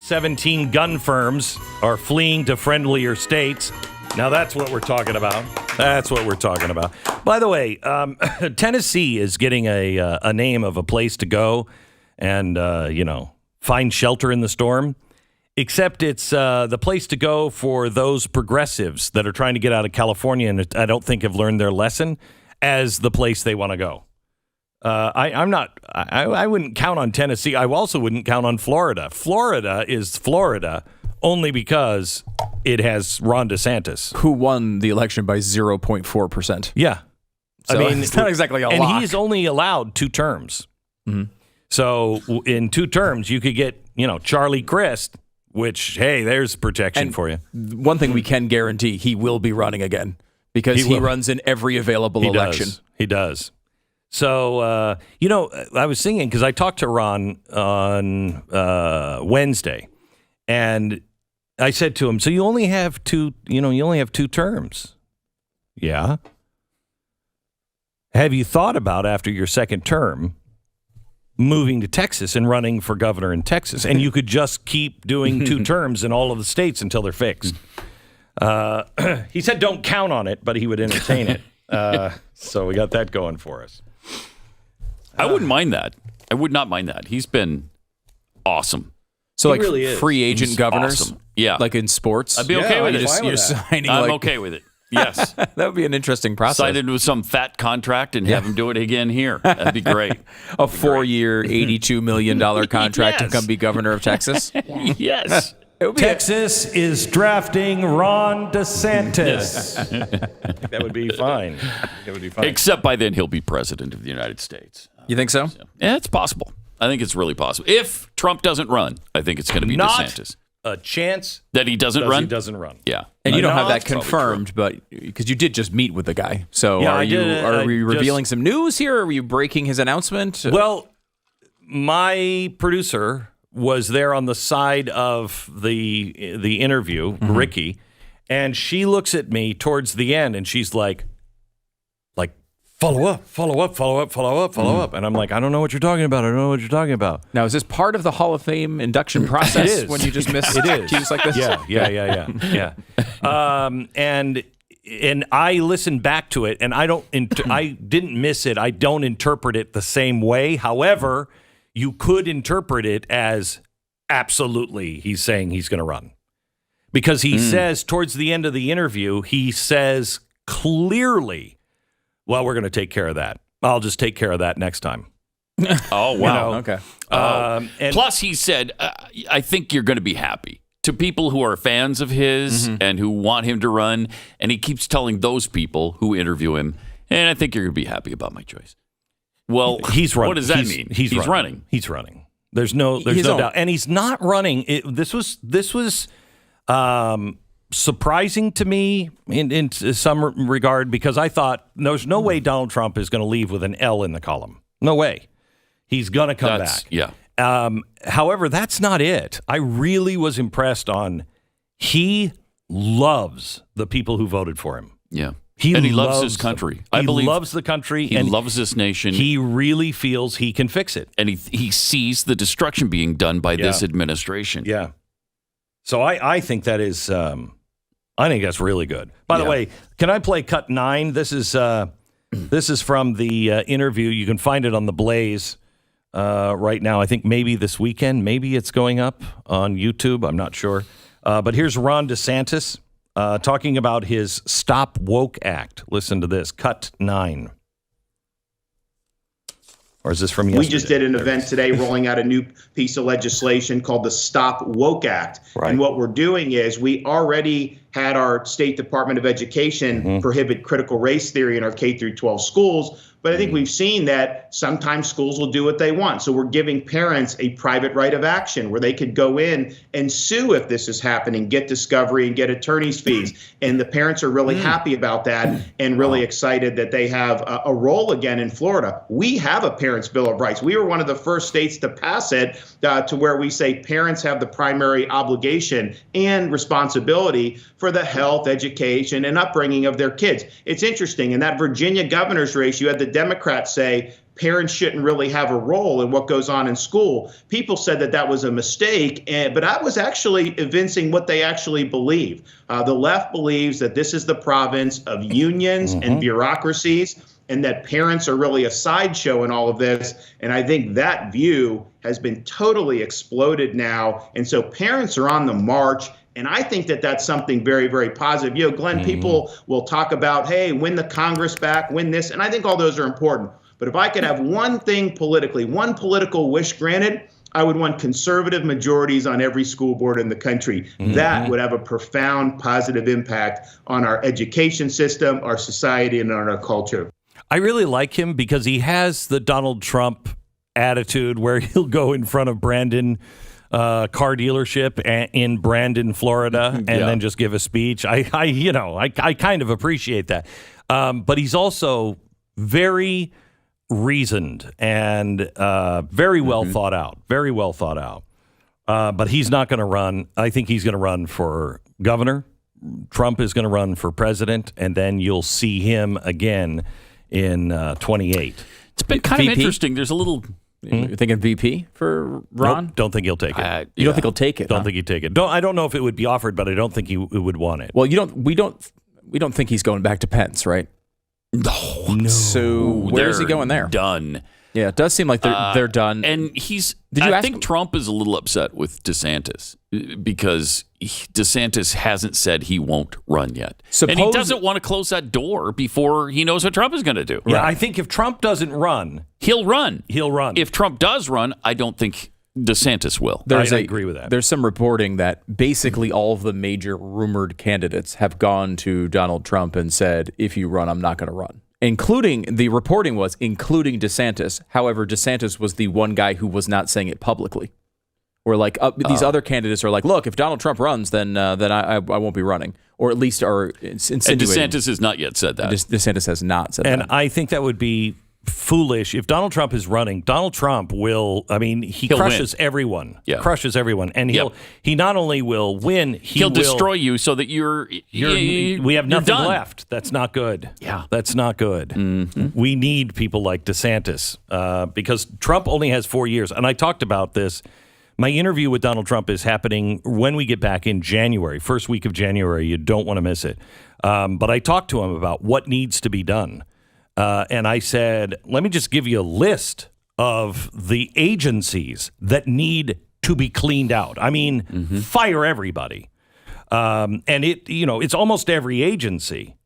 17 gun firms are fleeing to friendlier states. Now that's what we're talking about. That's what we're talking about. By the way, Tennessee is getting a name of a place to go and, find shelter in the storm. Except it's the place to go for those progressives that are trying to get out of California and I don't think have learned their lesson as the place they want to go. I wouldn't count on Tennessee. I also wouldn't count on Florida. Florida is Florida only because it has Ron DeSantis. Who won the election by 0.4%. Yeah. So it's not exactly a lock. And he's only allowed 2 terms. Mm-hmm. So in 2 terms, you could get, Charlie Crist, which, hey, there's protection for you. One thing we can guarantee, he will be running again because he runs in every available election. He does. So, I was singing because I talked to Ron on Wednesday, and I said to him, so you only have 2 terms. Yeah. Have you thought about after your second term moving to Texas and running for governor in Texas? And you could just keep doing 2 terms in all of the states until they're fixed. He said don't count on it, but he would entertain it. So we got that going for us. I wouldn't mind that. I would not mind that. He's been awesome. So he really is. Free agent He's governors? awesome. Yeah. Like in sports? I'd be okay with it. You're signing I'm okay with it. Yes. That would be an interesting process. Sign into some fat contract and have him do it again here. That'd be great. A 4-year, $82 million contract to come be governor of Texas? Yes. Texas is drafting Ron DeSantis. That would be fine. It would be fine. Except by then he'll be president of the United States. You think so? Yeah, it's possible. I think it's really possible. If Trump doesn't run, I think it's going to be DeSantis. A chance that he doesn't run? He doesn't run. Yeah. And you don't have that confirmed, but because you did just meet with the guy. So yeah, are we revealing some news here? Are you breaking his announcement? Well, my producer was there on the side of the interview, Ricky, and she looks at me towards the end and she's like, follow up. And I'm like, I don't know what you're talking about. Now, is this part of the Hall of Fame induction process? It is. When you just miss cues like this? Yeah. And I listened back to it, and I didn't miss it. I don't interpret it the same way. However, you could interpret it as absolutely he's saying he's going to run. Because he says towards the end of the interview, he says clearly, well, we're going to take care of that. I'll just take care of that next time. Oh, wow. Okay. And plus, he said, I think you're going to be happy. To people who are fans of his and who want him to run. And he keeps telling those people who interview him, and I think you're going to be happy about my choice. Well, he's running. What does that mean? He's running. He's running. There's no doubt. And he's not running. This was surprising to me in some regard because I thought there's no way Donald Trump is going to leave with an L in the column. No way. He's going to come back. Yeah. However, that's not it. I really was impressed he loves the people who voted for him. Yeah. He loves his country. I believe he loves the country. He loves this nation. He really feels he can fix it. And he sees the destruction being done by this administration. Yeah. So I think that is, I think that's really good. By the way, can I play cut 9? This is from the interview. You can find it on the Blaze right now. I think maybe this weekend. Maybe it's going up on YouTube. I'm not sure. But here's Ron DeSantis talking about his Stop Woke Act. Listen to this. Cut 9. Or is this from yesterday? We just did an event today rolling out a new piece of legislation called the Stop Woke Act. Right. And what we're doing is we already had our State Department of Education prohibit critical race theory in our K through 12 schools. But I think we've seen that sometimes schools will do what they want. So we're giving parents a private right of action where they could go in and sue if this is happening, get discovery and get attorney's fees. And the parents are really happy about that and really excited that they have a role again in Florida. We have a Parents' Bill of Rights. We were one of the first states to pass it to where we say parents have the primary obligation and responsibility for the health, education, and upbringing of their kids. It's interesting. In that Virginia governor's race, you had the Democrats say parents shouldn't really have a role in what goes on in school. People said that was a mistake, but I was actually evincing what they actually believe. The left believes that this is the province of unions and bureaucracies, and that parents are really a sideshow in all of this. And I think that view has been totally exploded now. And so parents are on the march. And I think that that's something very, very positive. You know, Glenn, people will talk about, hey, win the Congress back, win this. And I think all those are important. But if I could have one thing politically, one political wish granted, I would want conservative majorities on every school board in the country. That would have a profound positive impact on our education system, our society, and on our culture. I really like him because he has the Donald Trump attitude where he'll go in front of Brandon car dealership in Brandon, Florida, and then just give a speech. I kind of appreciate that. But he's also very reasoned and very well thought out. Very well thought out. But he's not going to run. I think he's going to run for governor. Trump is going to run for president, and then you'll see him again in 28. It's been kind of interesting. There's a little... You're thinking VP for Ron? Nope, don't think he'll take it. You don't think he'll take it? Don't think he'd take it. I don't know if it would be offered, but I don't think he would want it. Well, we don't think he's going back to Pence, right? No. So where is he going there? Done. Yeah, it does seem like they're done. And I think Trump is a little upset with DeSantis because DeSantis hasn't said he won't run yet. And he doesn't want to close that door before he knows what Trump is going to do. Yeah, I think if Trump doesn't run... He'll run. He'll run. If Trump does run, I don't think DeSantis will. I agree with that. There's some reporting that basically all of the major rumored candidates have gone to Donald Trump and said, if you run, I'm not going to run. Including DeSantis. However, DeSantis was the one guy who was not saying it publicly. Or these other candidates are like, look, if Donald Trump runs, then I won't be running. Or at least are insinuating. And DeSantis has not yet said that. DeSantis has not said that. And I think that would be foolish. If Donald Trump is running, Donald Trump will, he'll crushes win. Everyone. Yeah. Crushes everyone. And he not only will win, he'll destroy you so that we have nothing left. That's not good. Yeah. That's not good. Mm-hmm. We need people like DeSantis because Trump only has 4 years. And I talked about this. My interview with Donald Trump is happening when we get back in January, first week of January. You don't want to miss it. But I talked to him about what needs to be done. And I said, let me just give you a list of the agencies that need to be cleaned out. Fire everybody. And it's almost every agency.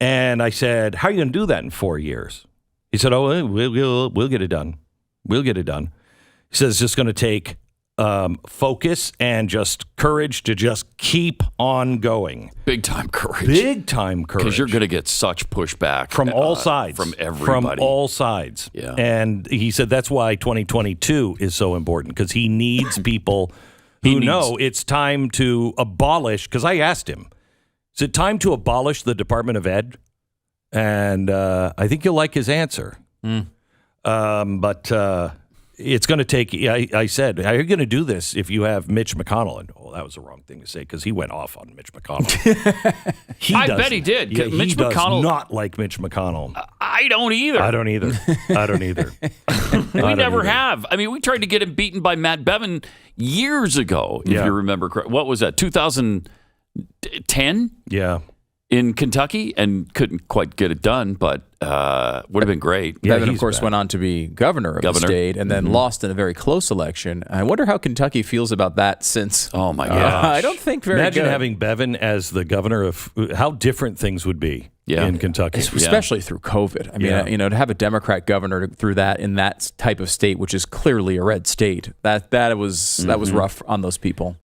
And I said, how are you going to do that in 4 years? He said, we'll get it done. We'll get it done. He says it's just going to take focus and just courage to just keep on going. Big time courage. Big time courage. Because you're going to get such pushback from all sides. From everybody. From all sides. Yeah. And he said that's why 2022 is so important because he needs people who know it's time to abolish. Because I asked him, is it time to abolish the Department of Ed? And I think you'll like his answer. But it's going to take, I said, how are you going to do this if you have Mitch McConnell? And that was the wrong thing to say because he went off on Mitch McConnell. I bet he did. Yeah, Mitch McConnell does not like Mitch McConnell. I don't either. I don't either. We never have. We tried to get him beaten by Matt Bevin years ago, if you remember correctly. What was that, 2010? Yeah. In Kentucky, and couldn't quite get it done, but would have been great. Bevin, of course, went on to be governor of the state and then lost in a very close election. I wonder how Kentucky feels about that since. Oh, my gosh. I don't think very Imagine good. having Bevin as the governor of how different things would be in Kentucky. Especially through COVID. To have a Democrat governor through that in that type of state, which is clearly a red state, that was rough on those people.